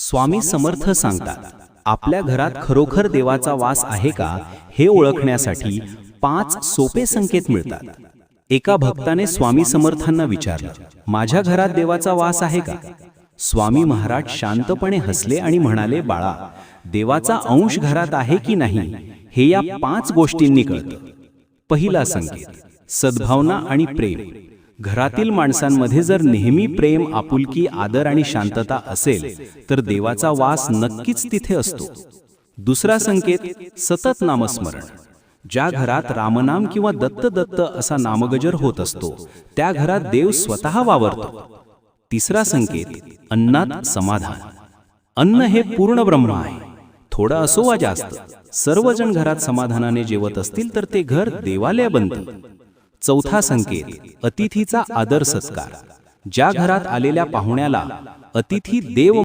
स्वामी समर्थ सांगतात, आपल्या घरात खरोखर देवाचा वास आहे का हे ओळखण्यासाठी 5 सोपे संकेत मिळतात. एका भक्ताने स्वामी समर्थांना विचारलं, माझ्या घरात देवाचा वास आहे का? स्वामी महाराज शांतपणे हसले आणि म्हणाले, बाळा, देवाचा अंश घरात आहे की नाही हे या 5 गोष्टींनी कळतं. पहिला संकेत, सद्भावना आणि प्रेम. घरातील माणसांमध्ये जर नेहमी प्रेम, आपुलकी, आदर आणि शांतता असेल तर देवाचा वास नक्कीच तिथे असतो. दुसरा संकेत, सतत नामस्मरण. ज्या घरात रामनाम किंवा दत्त दत्त असा नामगजर होत असतो त्या घरात देव स्वतः वावरतो. तिसरा संकेत, अन्नात समाधान. अन्न हे पूर्ण ब्रह्म आहे. थोडं असो वा जास्त, सर्वजण घरात समाधानाने जेवत असतील तर ते घर देवालय बनतं. चौथा संकेत, अतिथीचा आदर सत्कार. ज्या घरात आलेल्या पाहुण्याला अतिथी देव